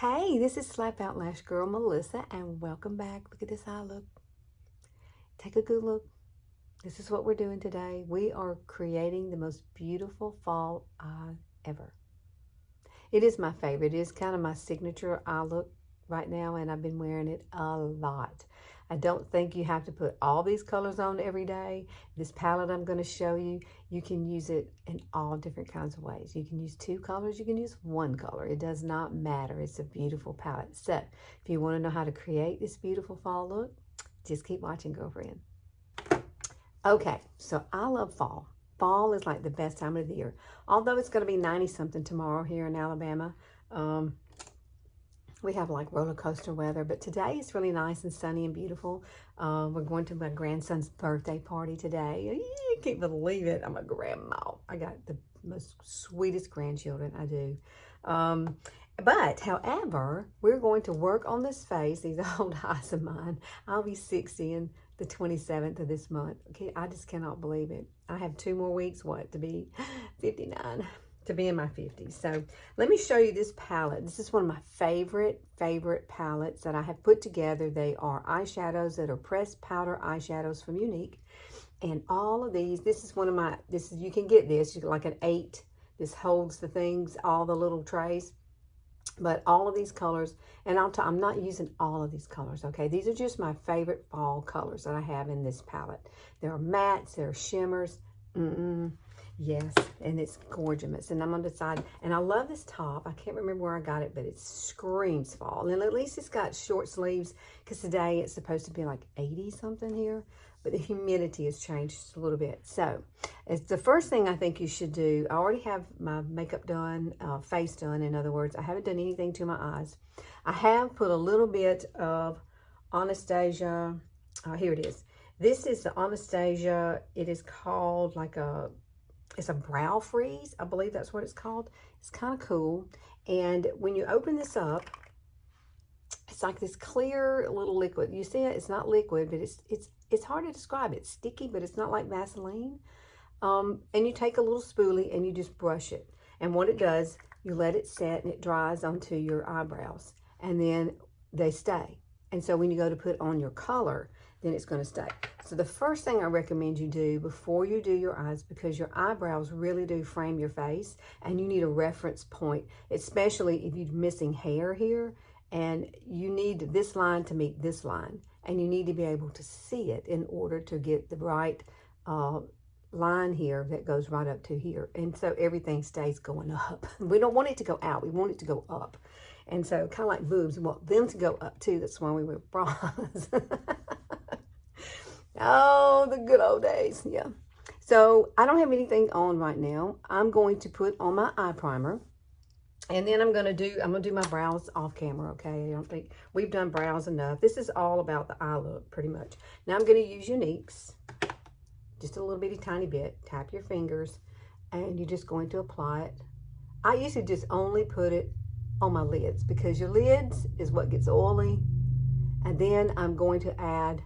Hey, this is Slap Out Lash Girl Melissa, and welcome back. Look at this eye look. Take a good look. This is what we're doing today. We are creating the most beautiful fall eye ever. It is my favorite. It is kind of my signature eye look right now, and I've been wearing it a lot. I don't think you have to put all these colors on every day. This palette I'm going to show you, you can use it in all different kinds of ways. You can use 2 colors, you can use 1 color. It does not matter. It's a beautiful palette. So if you want to know how to create this beautiful fall look, just keep watching, girlfriend. Okay, so I love fall. Fall is like the best time of the year. Although it's going to be 90-something tomorrow here in Alabama. We have like roller coaster weather, but today it's really nice and sunny and beautiful. We're going to my grandson's birthday party today. I can't believe it. I'm a grandma. I got the most sweetest grandchildren. I do. But however, we're going to work on this face, these old eyes of mine. I'll be 60 in the 27th of this month. Okay, I just cannot believe it. I have 2 more weeks, to be 59. To be in my 50s. So let me show you this palette. This is one of my favorite palettes that I have put together. They are eyeshadows that are pressed powder eyeshadows from Younique. And all of these, this is one of my, you can get this, you get like an 8. This holds the things, all the little trays. But all of these colors, and I'm not using all of these colors, okay? These are just my favorite fall colors that I have in this palette. There are mattes, there are shimmers. Yes, and it's gorgeous. And I'm on the side, and I love this top. I can't remember where I got it, but it screams fall. And at least it's got short sleeves, because today it's supposed to be like 80 something here, but the humidity has changed just a little bit. So it's the first thing I think you should do. I already have my makeup done, face done. In other words, I haven't done anything to my eyes. I have put a little bit of Anastasia. Here it is. This is the Anastasia. It is called like it's a brow freeze. I believe that's what it's called. It's kind of cool. And when you open this up, it's like this clear little liquid. You see it? It's not liquid, but it's hard to describe. It's sticky, but it's not like Vaseline. And you take a little spoolie and you just brush it. And what it does, you let it set and it dries onto your eyebrows. And then they stay. And so when you go to put on your color, then it's going to stay. So the first thing I recommend you do before you do your eyes, because your eyebrows really do frame your face, and you need a reference point, especially if you're missing hair here, and you need this line to meet this line, and you need to be able to see it in order to get the right line here that goes right up to here. And so everything stays going up. We don't want it to go out. We want it to go up. And so kind of like boobs, we want them to go up too. That's why we wear bras. Oh, the good old days. Yeah. So I don't have anything on right now. I'm going to put on my eye primer. And then I'm going to do my brows off camera, okay? I don't think we've done brows enough. This is all about the eye look, pretty much. Now I'm going to use Younique's. Just a little bitty tiny bit. Tap your fingers. And you're just going to apply it. I usually just only put it on my lids, because your lids is what gets oily. And then I'm going to add,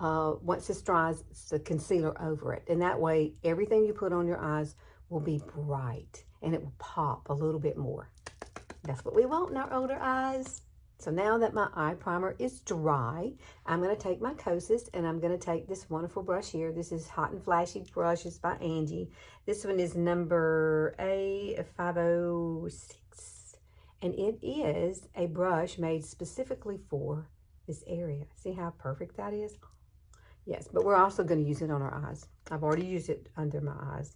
once this dries, it's the concealer over it. And that way, everything you put on your eyes will be bright and it will pop a little bit more. That's what we want in our older eyes. So now that my eye primer is dry, I'm going to take my Kosas and I'm going to take this wonderful brush here. This is Hot and Flashy brush. It's by Angie. This one is number A506. And it is a brush made specifically for this area. See how perfect that is? Yes, but we're also going to use it on our eyes. I've already used it under my eyes.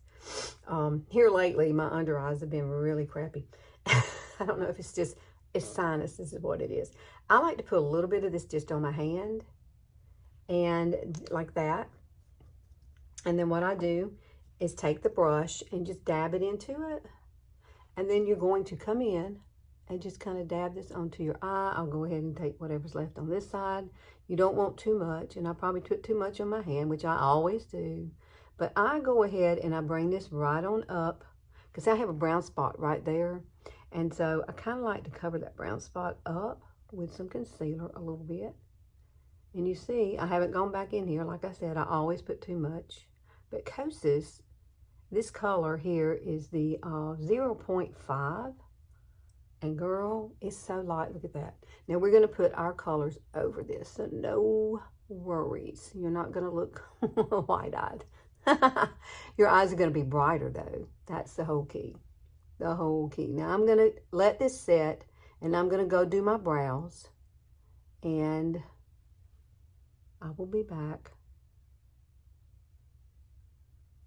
Here lately, my under eyes have been really crappy. I don't know if it's sinuses is what it is. I like to put a little bit of this just on my hand, and like that. And then what I do is take the brush and just dab it into it. And then you're going to come in and just kind of dab this onto your eye. I'll go ahead and take whatever's left on this side. You don't want too much, and I probably put too much on my hand, which I always do. But I go ahead and I bring this right on up, because I have a brown spot right there. And so I kind of like to cover that brown spot up with some concealer a little bit. And you see, I haven't gone back in here. Like I said, I always put too much. But Kosas, this color here is the 0.5. And girl, it's so light. Look at that. Now we're going to put our colors over this. So no worries. You're not going to look wide-eyed. Your eyes are going to be brighter though. That's the whole key. The whole key. Now I'm going to let this set and I'm going to go do my brows. And I will be back.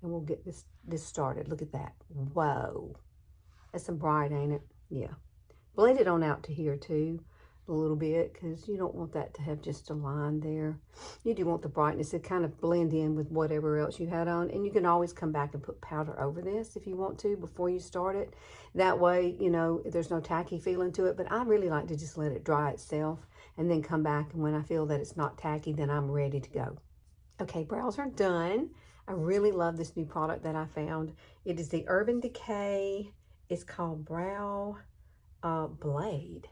And we'll get this started. Look at that. Whoa. That's some bright, ain't it? Yeah. Blend it on out to here too, a little bit, because you don't want that to have just a line there. You do want the brightness to kind of blend in with whatever else you had on. And you can always come back and put powder over this if you want to before you start it. That way, you know, there's no tacky feeling to it. But I really like to just let it dry itself and then come back. And when I feel that it's not tacky, then I'm ready to go. Okay, brows are done. I really love this new product that I found. It is the Urban Decay. It's called Brow Blade.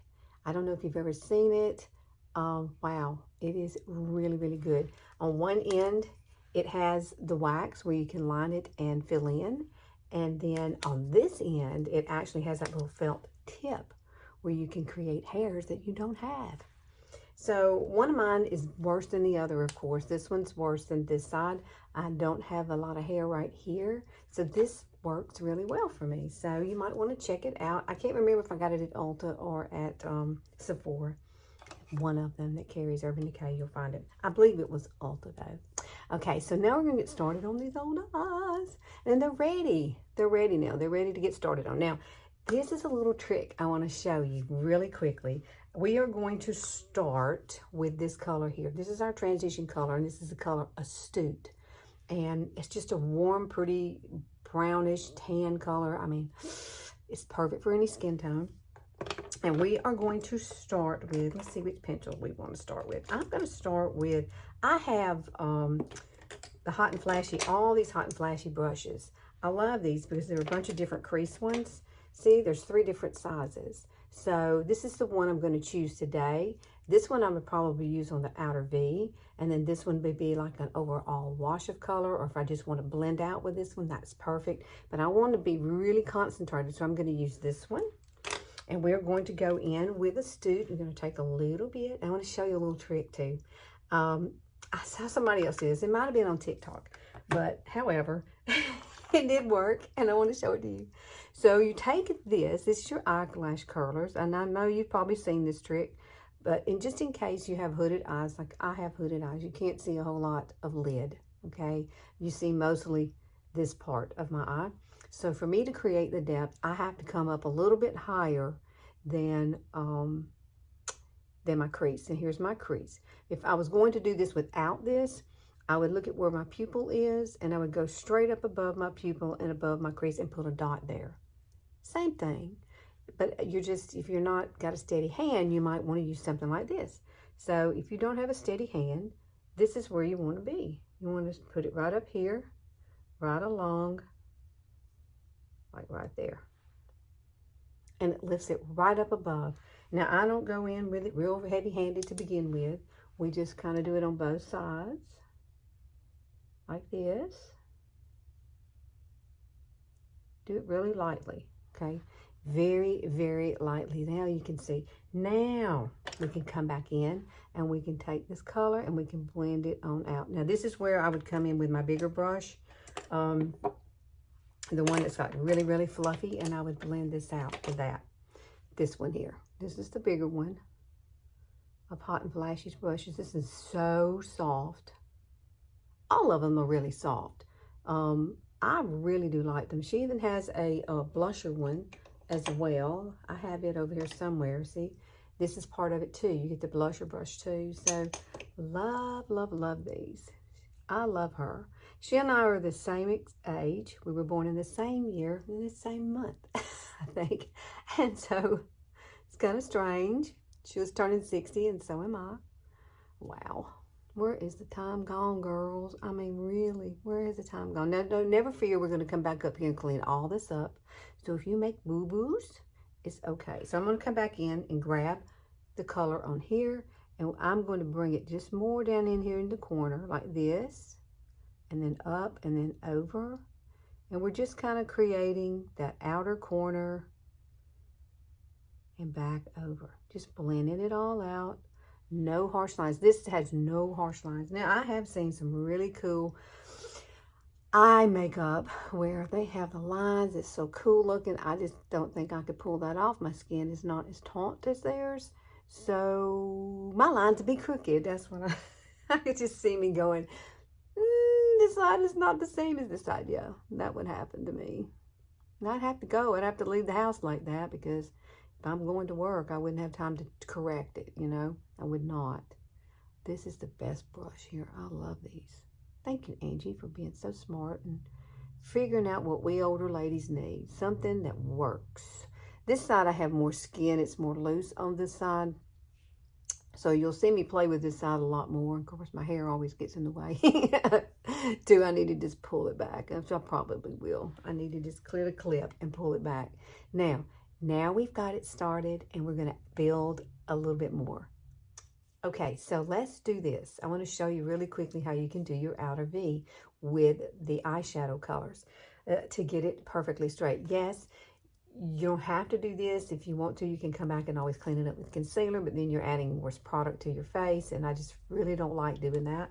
I don't know if you've ever seen it. Wow, it is really, really good. On one end, it has the wax where you can line it and fill in. And then on this end, it actually has that little felt tip where you can create hairs that you don't have. So one of mine is worse than the other, of course. This one's worse than this side. I don't have a lot of hair right here. So this works really well for me. So you might want to check it out. I can't remember if I got it at Ulta or at Sephora. One of them that carries Urban Decay, you'll find it. I believe it was Ulta though. Okay, so now we're going to get started on these old eyes. And they're ready. They're ready now. They're ready to get started on. Now, this is a little trick I want to show you really quickly. We are going to start with this color here. This is our transition color, and this is the color Astute. And it's just a warm, pretty brownish tan color. I mean, it's perfect for any skin tone. And we are going to start with, let's see which pencil we want to start with. I'm going to start with, I have the Hot and Flashy, all these Hot and Flashy brushes. I love these because there are a bunch of different crease ones. See, there's 3 different sizes. So this is the one I'm going to choose today. This one I would probably use on the outer V. And then this one would be like an overall wash of color. Or if I just want to blend out with this one, that's perfect. But I want to be really concentrated. So I'm going to use this one. And we're going to go in with Astute. I'm going to take a little bit. I want to show you a little trick too. I saw somebody else do this. It might have been on TikTok. But however, it did work. And I want to show it to you. So you take this is your eyelash curlers, and I know you've probably seen this trick, but just in case you have hooded eyes, like I have hooded eyes, you can't see a whole lot of lid, okay? You see mostly this part of my eye. So for me to create the depth, I have to come up a little bit higher than my crease, and here's my crease. If I was going to do this without this, I would look at where my pupil is, and I would go straight up above my pupil and above my crease and put a dot there. Same thing, but you're just, if you're not got a steady hand, you might want to use something like this. So if you don't have a steady hand, this is where you want to be. You want to put it right up here, right along, like right there. And it lifts it right up above. Now, I don't go in with it real heavy-handed to begin with. We just kind of do it on both sides, like this. Do it really lightly. Okay, very, very lightly. Now you can see. Now we can come back in and we can take this color and we can blend it on out. Now this is where I would come in with my bigger brush, the one that's got really, really fluffy, and I would blend this out to that. This one here. This is the bigger one of Hot and Flashy's brushes. This is so soft. All of them are really soft. I really do like them. She even has a blusher one as well. I have it over here somewhere. See, this is part of it too. You get the blusher brush too. So love, love, love these. I love her. She and I are the same age. We were born in the same year, in the same month, I think. And so it's kind of strange. She was turning 60 and so am I. Wow. Where is the time gone, girls? I mean, really, where is the time gone? Now, don't never fear. We're going to come back up here and clean all this up. So if you make boo-boos, it's okay. So I'm going to come back in and grab the color on here. And I'm going to bring it just more down in here in the corner like this. And then up and then over. And we're just kind of creating that outer corner. and back over. Just blending it all out. No harsh lines. This has no harsh lines. Now, I have seen some really cool eye makeup where they have the lines. It's so cool looking. I just don't think I could pull that off. My skin is not as taut as theirs. So my lines would be crooked. That's what I could just see me going, this side is not the same as this side. Yeah, that would happen to me. And I'd have to go. I'd have to leave the house like that because if I'm going to work, I wouldn't have time to correct it, you know. I would not. This is the best brush here. I love these. Thank you, Angie, for being so smart and figuring out what we older ladies need. Something that works. This side I have more skin. It's more loose on this side. So you'll see me play with this side a lot more. Of course, my hair always gets in the way. Do I need to just pull it back? Which I probably will. I need to just clear the clip and pull it back. Now we've got it started and we're going to build a little bit more. Okay, so let's do this. I want to show you really quickly how you can do your outer V with the eyeshadow colors to get it perfectly straight. Yes, you don't have to do this. If you want to, you can come back and always clean it up with concealer, but then you're adding more product to your face, and I just really don't like doing that.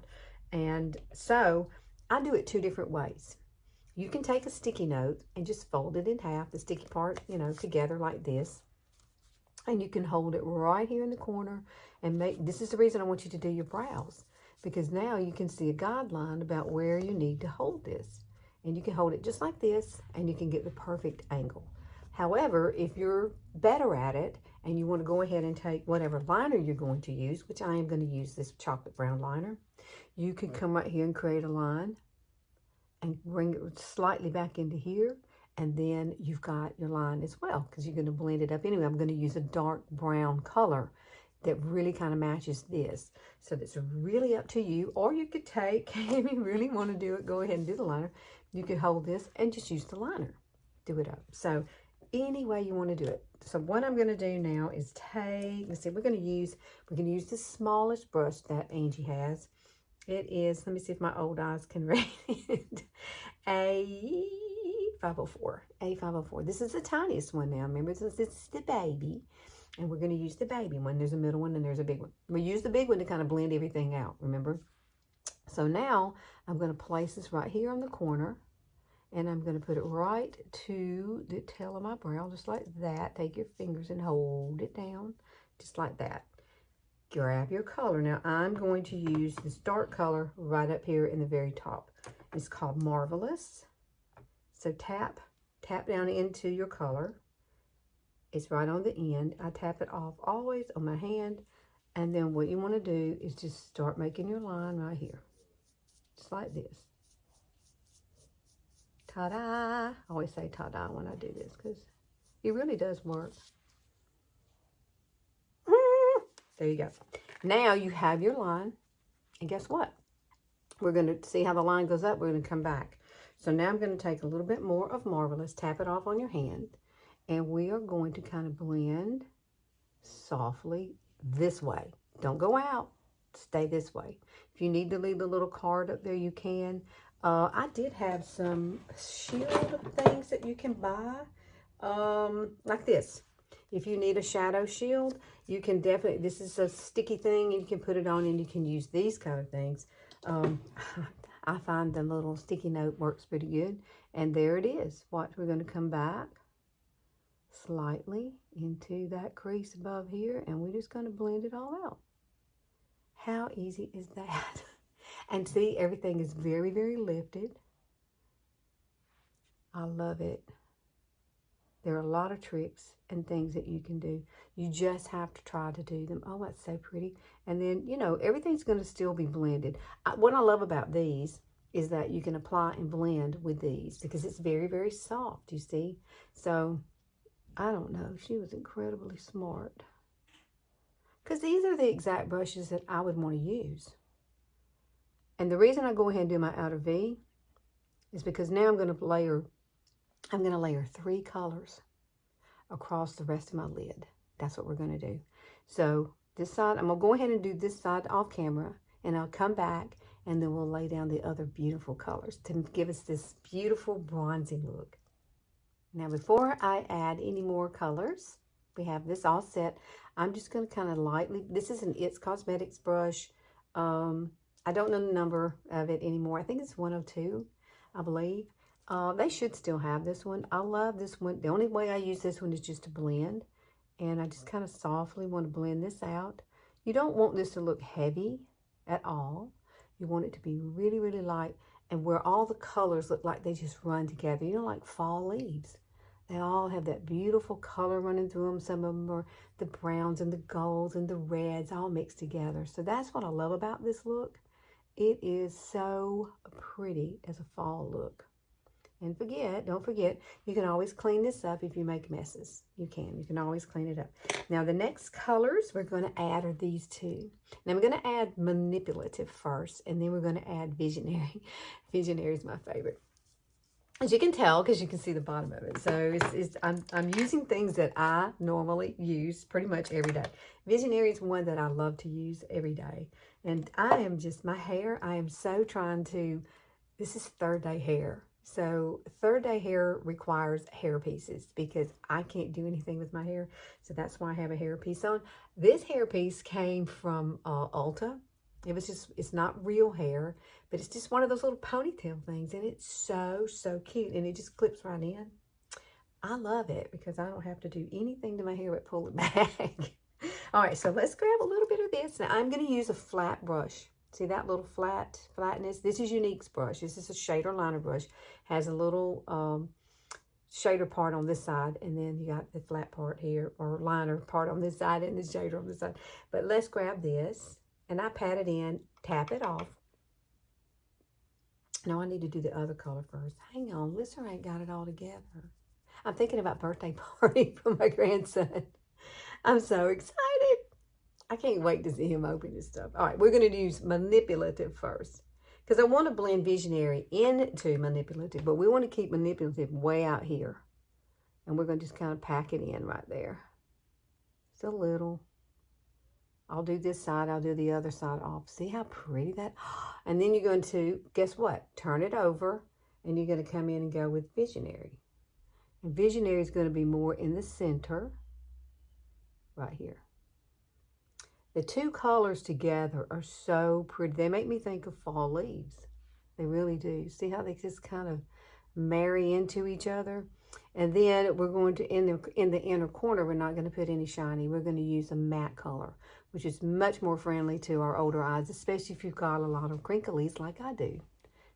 And so I do it two different ways. You can take a sticky note and just fold it in half, the sticky part, you know, together like this. And you can hold it right here in the corner and this is the reason I want you to do your brows, because now you can see a guideline about where you need to hold this. And you can hold it just like this and you can get the perfect angle. However, if you're better at it and you want to go ahead and take whatever liner you're going to use, which I am going to use this chocolate brown liner, you can come right here and create a line and bring it slightly back into here. And then you've got your line as well because you're going to blend it up. Anyway, I'm going to use a dark brown color that really kind of matches this. So that's really up to you. Or you could take, if you really want to do it, go ahead and do the liner. You could hold this and just use the liner. Do it up. So any way you want to do it. So what I'm going to do now is let's see, we're going to use the smallest brush that Angie has. It is, let me see if my old eyes can read it. A504. This is the tiniest one now. Remember, this is the baby. And we're going to use the baby one. There's a middle one and there's a big one. We use the big one to kind of blend everything out, remember? So now I'm going to place this right here on the corner. And I'm going to put it right to the tail of my brow, just like that. Take your fingers and hold it down, just like that. Grab your color. Now, I'm going to use this dark color right up here in the very top. It's called Marvelous. So tap down into your color. It's right on the end. I tap it off always on my hand. And then what you want to do is just start making your line right here. Just like this. Ta-da! I always say ta-da when I do this because it really does work. There you go. Now you have your line. And guess what? We're going to see how the line goes up. We're going to come back. So now I'm going to take a little bit more of Marvelous. Tap it off on your hand. And we are going to kind of blend softly this way. Don't go out. Stay this way. If you need to leave the little card up there, you can. I did have some shield things that you can buy, like this. If you need a shadow shield, you can definitely, this is a sticky thing, and you can put it on and you can use these kind of things. I find the little sticky note works pretty good. And there it is. Watch, we're going to come back slightly into that crease above here, and we're just going to blend it all out. How easy is that? And see, everything is very, very lifted. I love it. There are a lot of tricks and things that you can do. You just have to try to do them. Oh, that's so pretty. And then, you know, everything's going to still be blended. What I love about these is that you can apply and blend with these because it's very, very soft, you see. So, I don't know. She was incredibly smart. Because these are the exact brushes that I would want to use. And the reason I go ahead and do my outer V is because now I'm going to layer 3 colors across the rest of my lid. That's what we're going to do. So this side, I'm going to go ahead and do this side off camera, and I'll come back and then we'll lay down the other beautiful colors to give us this beautiful bronzy look. Now before I add any more colors, We have this all set. I'm just going to kind of lightly, this is an It's Cosmetics brush. I don't know the number of it anymore. I think it's 102, I believe. They should still have this one. I love this one. The only way I use this one is just to blend. And I just kind of softly want to blend this out. You don't want this to look heavy at all. You want it to be really, really light, and where all the colors look like they just run together. You know, like fall leaves. They all have that beautiful color running through them. Some of them are the browns and the golds and the reds all mixed together. So that's what I love about this look. It is so pretty as a fall look. And don't forget, you can always clean this up if you make messes. You can always clean it up. Now the next colors we're going to add are these two. Now we're going to add Manipulative first, and then we're going to add Visionary. Visionary is my favorite, as you can tell, because you can see the bottom of it. So I'm using things that I normally use pretty much every day. Visionary is one that I love to use every day. And I am just, my hair, I am so trying to, this is third day hair. So third day hair requires hair pieces because I can't do anything with my hair. So that's why I have a hair piece on. This hair piece came from Ulta. It's not real hair, but it's just one of those little ponytail things. And it's so, so cute. And it just clips right in. I love it because I don't have to do anything to my hair but pull it back. All right, so let's grab a little bit of this. Now I'm going to use a flat brush. See that little flatness? This is Younique's brush. This is a shader liner brush. Has a little shader part on this side, and then you got the flat part here, or liner part on this side, and the shader on this side. But let's grab this, and I pat it in, tap it off. Now I need to do the other color first. Hang on, Lisa ain't got it all together. I'm thinking about birthday party for my grandson. I'm so excited. I can't wait to see him open this stuff. All right, we're going to use Manipulative first because I want to blend Visionary into Manipulative, but we want to keep Manipulative way out here. And we're going to just kind of pack it in right there. Just a little. I'll do this side. I'll do the other side off. See how pretty that? And then you're going to, guess what? Turn it over, and you're going to come in and go with Visionary. And Visionary is going to be more in the center right here. The two colors together are so pretty. They make me think of fall leaves. They really do. See how they just kind of marry into each other? And then we're going to, in the inner corner, we're not going to put any shiny. We're going to use a matte color, which is much more friendly to our older eyes, especially if you've got a lot of crinklies like I do.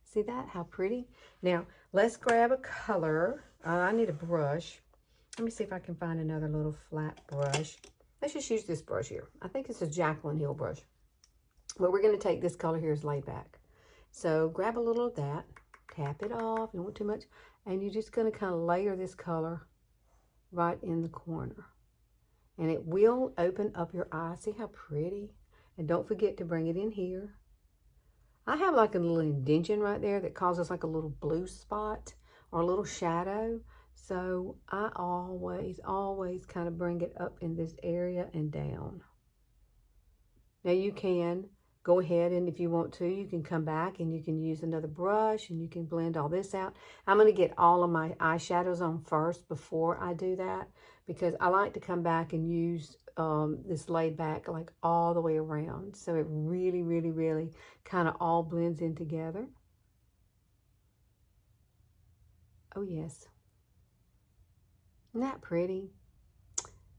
See that? How pretty? Now, let's grab a color. I need a brush. Let me see if I can find another little flat brush. Let's just use this brush here. I think it's a Jaclyn Hill brush. But we're going to take this color here as laid back. So grab a little of that. Tap it off. You don't want too much. And you're just going to kind of layer this color right in the corner. And it will open up your eye. See how pretty? And don't forget to bring it in here. I have like a little indentation right there that causes like a little blue spot or a little shadow. So I always kind of bring it up in this area and down. Now you can go ahead, and if you want to, you can come back and you can use another brush and you can blend all this out. I'm going to get all of my eyeshadows on first before I do that, because I like to come back and use this laid back like all the way around. So it really, really, really kind of all blends in together. Oh yes. Isn't that pretty?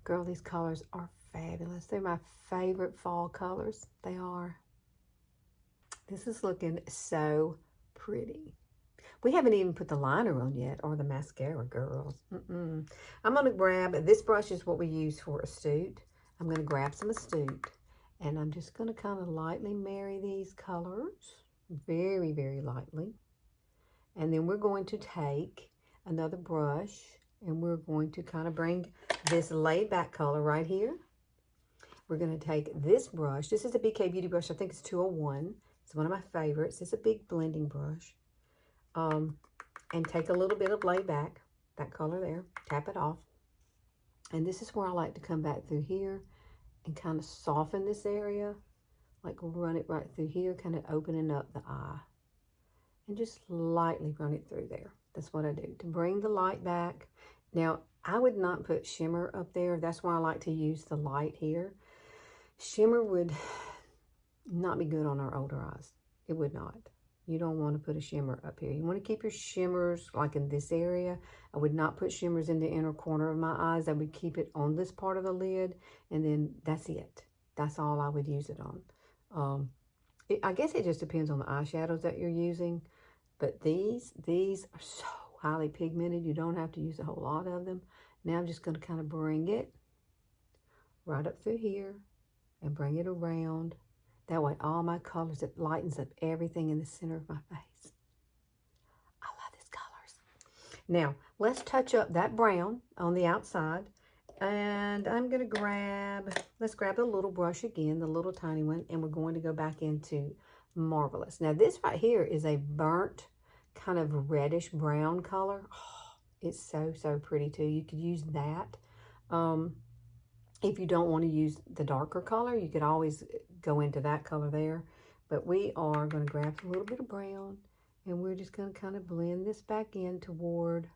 Girl, these colors are fabulous. They're my favorite fall colors. They are. This is looking so pretty. We haven't even put the liner on yet, or the mascara, girls. I'm going to grab, this brush is what we use for Astute. I'm going to grab some Astute, and I'm just going to kind of lightly marry these colors. Very, very lightly. And then we're going to take another brush, and we're going to kind of bring this laid back color right here. We're going to take this brush. This is a BK Beauty brush. I think it's 201. It's one of my favorites. It's a big blending brush. And take a little bit of laid back, that color there. Tap it off. And this is where I like to come back through here and kind of soften this area. Like run it right through here, kind of opening up the eye. And just lightly run it through there. That's what I do to bring the light back. Now, I would not put shimmer up there. That's why I like to use the light here. Shimmer would not be good on our older eyes. It would not. You don't want to put a shimmer up here. You want to keep your shimmers like in this area. I would not put shimmers in the inner corner of my eyes. I would keep it on this part of the lid, and then that's it. That's all I would use it on. I guess it just depends on the eyeshadows that you're using, but these are so highly pigmented. You don't have to use a whole lot of them. Now I'm just going to kind of bring it right up through here and bring it around. That way, all my colors, it lightens up everything in the center of my face. I love these colors. Now, let's touch up that brown on the outside. And I'm going to let's grab the little brush again, the little tiny one, and we're going to go back into Marvelous. Now, this right here is a burnt, kind of reddish brown color. Oh, it's so, so pretty, too. You could use that. If you don't want to use the darker color, you could always go into that color there. But we are going to grab a little bit of brown, and we're just going to kind of blend this back in toward.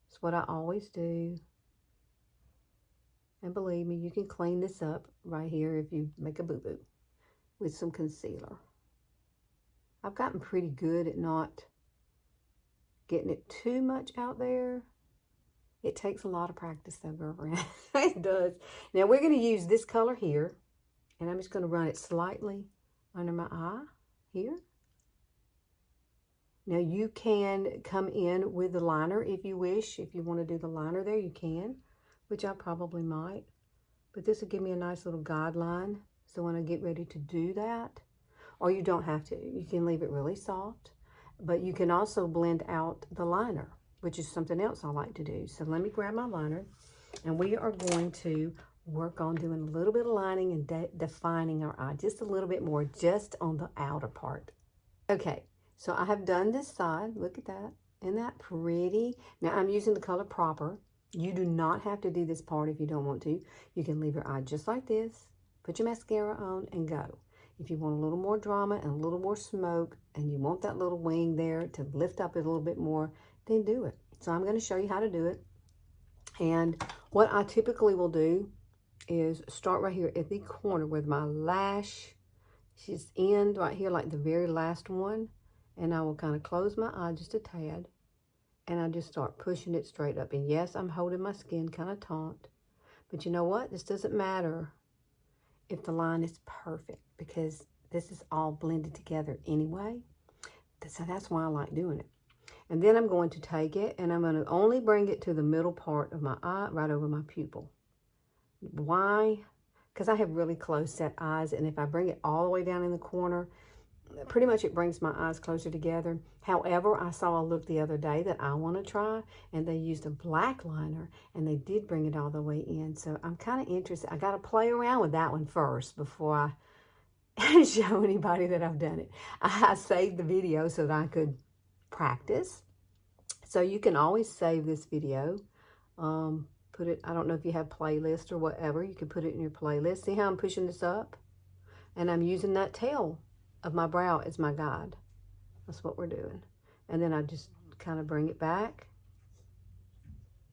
It's what I always do. And believe me, you can clean this up right here if you make a boo-boo with some concealer. I've gotten pretty good at not getting it too much out there. It takes a lot of practice though, girlfriend. It does. Now we're going to use this color here, and I'm just going to run it slightly under my eye here. Now you can come in with the liner if you wish. If you want to do the liner there, you can, which I probably might. But this will give me a nice little guideline. So when I get ready to do that, or you don't have to, you can leave it really soft, but you can also blend out the liner, which is something else I like to do. So let me grab my liner, and we are going to work on doing a little bit of lining and defining our eye just a little bit more, just on the outer part. Okay, so I have done this side. Look at that. Isn't that pretty? Now I'm using the color Proper. You do not have to do this part if you don't want to. You can leave your eye just like this, put your mascara on, and go. If you want a little more drama and a little more smoke, and you want that little wing there to lift up it a little bit more, then do it. So I'm going to show you how to do it. And what I typically will do is start right here at the corner where my lash should end right here, like the very last one. And I will kind of close my eye just a tad. And I just start pushing it straight up. And yes, I'm holding my skin kind of taut. But you know what? This doesn't matter if the line is perfect, because this is all blended together anyway. So that's why I like doing it. And then I'm going to take it, and I'm going to only bring it to the middle part of my eye, right over my pupil. Why? Because I have really close set eyes, and if I bring it all the way down in the corner, pretty much it brings my eyes closer together. However, I saw a look the other day that I want to try, and they used a black liner, and they did bring it all the way in. So I'm kind of interested. I got to play around with that one first before I show anybody that I've done it. I saved the video so that I could practice. So you can always save this video. Put it, I don't know if you have playlist or whatever. You can put it in your playlist. See how I'm pushing this up? And I'm using that tail of my brow as my guide. That's what we're doing. And then I just kind of bring it back.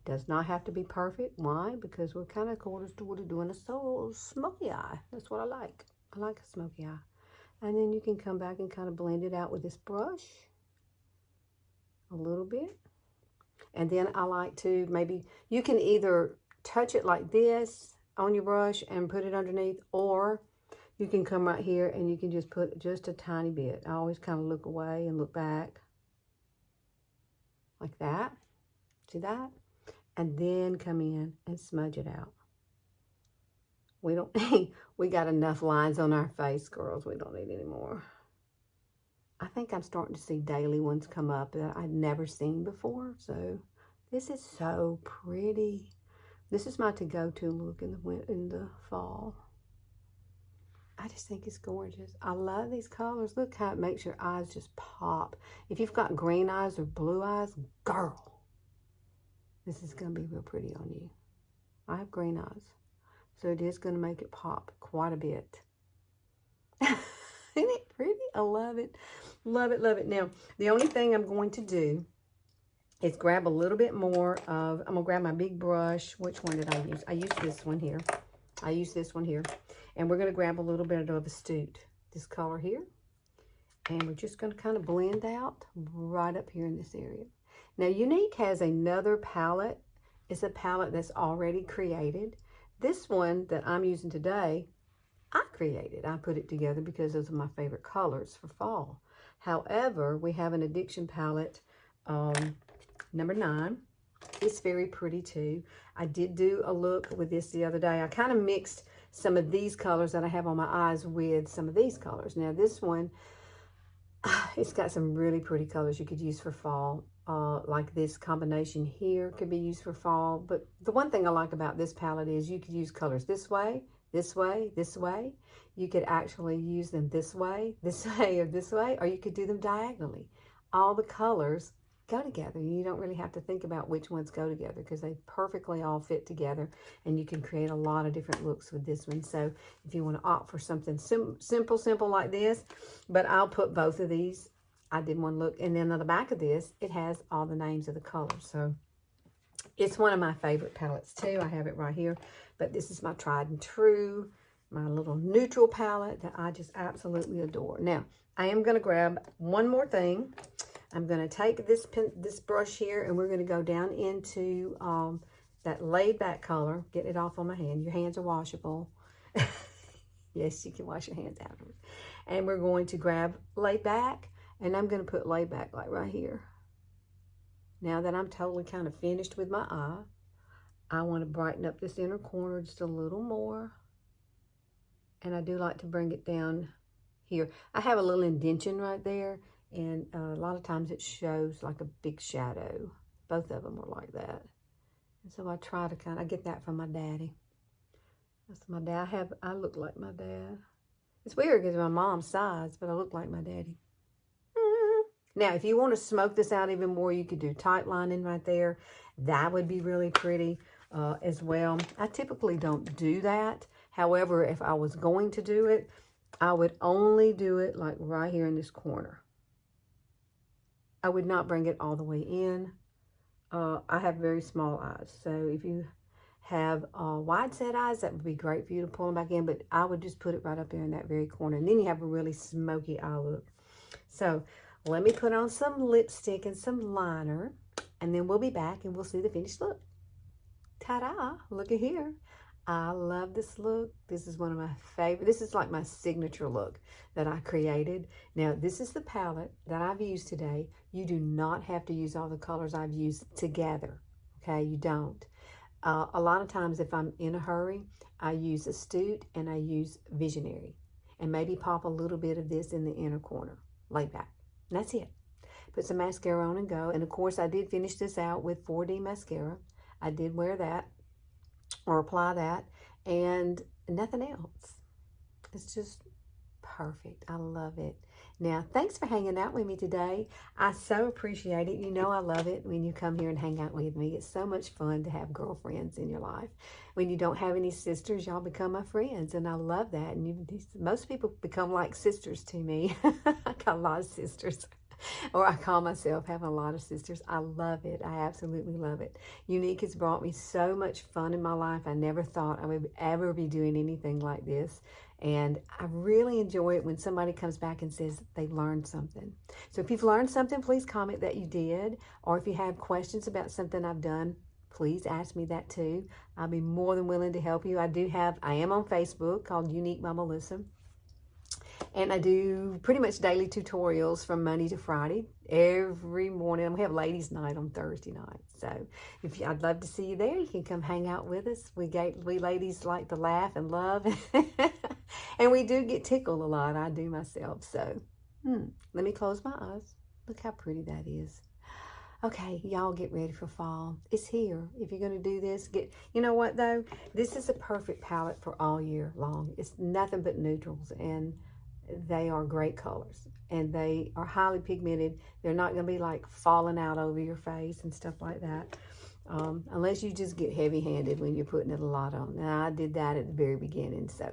Does not have to be perfect. Why? Because we're kind of quarters toward doing a smoky eye. That's what I like. I like a smoky eye. And then you can come back and kind of blend it out with this brush a little bit. And then I like to maybe, you can either touch it like this on your brush and put it underneath, or you can come right here and you can just put just a tiny bit. I always kind of look away and look back like that. See that? And then come in and smudge it out. We don't need, we got enough lines on our face, girls. We don't need any more. I think I'm starting to see daily ones come up that I'd never seen before. So this is so pretty. This is my to-go-to look in the fall. I just think it's gorgeous. I love these colors. Look how it makes your eyes just pop. If you've got green eyes or blue eyes, girl, this is going to be real pretty on you. I have green eyes, so it is going to make it pop quite a bit. Isn't it pretty? I love it. Love it, love it. Now, the only thing I'm going to do is grab a little bit more of, I'm going to grab my big brush. Which one did I use? I used this one here. I used this one here. And we're going to grab a little bit of Astute, this color here. And we're just going to kind of blend out right up here in this area. Now, Younique has another palette. It's a palette that's already created. This one that I'm using today, I created. I put it together because those are my favorite colors for fall. However, we have an Addiction palette, number 9. It's very pretty too. I did do a look with this the other day. I kind of mixed some of these colors that I have on my eyes with some of these colors. Now this one, it's got some really pretty colors you could use for fall. Like this combination here could be used for fall. But the one thing I like about this palette is you could use colors this way, this way, this way. You could actually use them this way, or you could do them diagonally. All the colors go together. You don't really have to think about which ones go together because they perfectly all fit together, and you can create a lot of different looks with this one. So if you want to opt for something simple like this, but I'll put both of these. I did one look, and then on the back of this, it has all the names of the colors. So it's one of my favorite palettes too. I have it right here, but this is my tried and true, my little neutral palette that I just absolutely adore. Now, I am going to grab one more thing. I'm going to take this brush here, and we're going to go down into that laid back color. Get it off on my hand. Your hands are washable. Yes, you can wash your hands afterwards. And we're going to grab laid back, and I'm going to put laid back like right here. Now that I'm totally kind of finished with my eye, I want to brighten up this inner corner just a little more. And I do like to bring it down here. I have a little indentation right there. And a lot of times it shows like a big shadow. Both of them are like that. And so I try to I get that from my daddy. That's my dad. I look like my dad. It's weird because my mom's size, but I look like my daddy. Now, if you want to smoke this out even more, you could do tight lining right there. That would be really pretty as well. I typically don't do that. However, if I was going to do it, I would only do it like right here in this corner. I would not bring it all the way in. I have very small eyes, so if you have wide set eyes, that would be great for you to pull them back in, but I would just put it right up there in that very corner, and then you have a really smoky eye look. So let me put on some lipstick and some liner, and then we'll be back and we'll see the finished look. Ta-da! Look at here. I love this look. This is one of my favorite. This is like my signature look that I created. Now, this is the palette that I've used today. You do not have to use all the colors I've used together, okay? You don't. A lot of times if I'm in a hurry, I use Astute and I use Visionary, and maybe pop a little bit of this in the inner corner, laid back. And that's it. Put some mascara on and go. And of course, I did finish this out with 4D mascara. I did wear that or apply that, and nothing else. It's just perfect. I love it. Now, thanks for hanging out with me today. I so appreciate it. You know I love it when you come here and hang out with me. It's so much fun to have girlfriends in your life. When you don't have any sisters, y'all become my friends, and I love that. And most people become like sisters to me. I got a lot of sisters. Or I call myself having a lot of sisters. I love it. I absolutely love it. Younique has brought me so much fun in my life. I never thought I would ever be doing anything like this. And I really enjoy it when somebody comes back and says they learned something. So if you've learned something, please comment that you did. Or if you have questions about something I've done, please ask me that too. I'll be more than willing to help you. I am on Facebook called Younique by Melissa. And I do pretty much daily tutorials from Monday to Friday every morning. We have ladies' night on Thursday night. So I'd love to see you there. You can come hang out with us. We ladies like to laugh and love. And we do get tickled a lot. I do myself. So let me close my eyes. Look how pretty that is. Okay, y'all get ready for fall. It's here. If you're going to do this, you know what though? This is a perfect palette for all year long. It's nothing but neutrals, and they are great colors, and they are highly pigmented. They're not going to be like falling out over your face and stuff like that, unless you just get heavy-handed when you're putting it a lot on. Now, I did that at the very beginning, so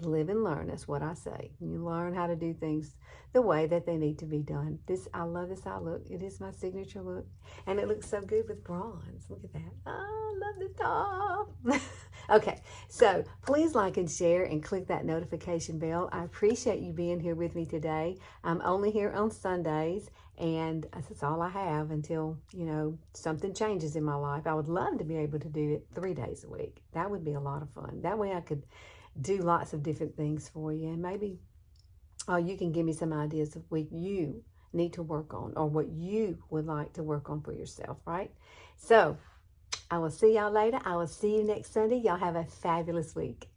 Live and learn. That's what I say. You learn how to do things the way that they need to be done. I love this eye look. It is my signature look. And it looks so good with bronze. Look at that. Oh, I love the top. Okay, so please like and share and click that notification bell. I appreciate you being here with me today. I'm only here on Sundays, and that's all I have until, something changes in my life. I would love to be able to do it 3 days a week. That would be a lot of fun. That way I could do lots of different things for you, and maybe you can give me some ideas of what you need to work on or what you would like to work on for yourself, right? So I will see y'all later. I will see you next Sunday. Y'all have a fabulous week.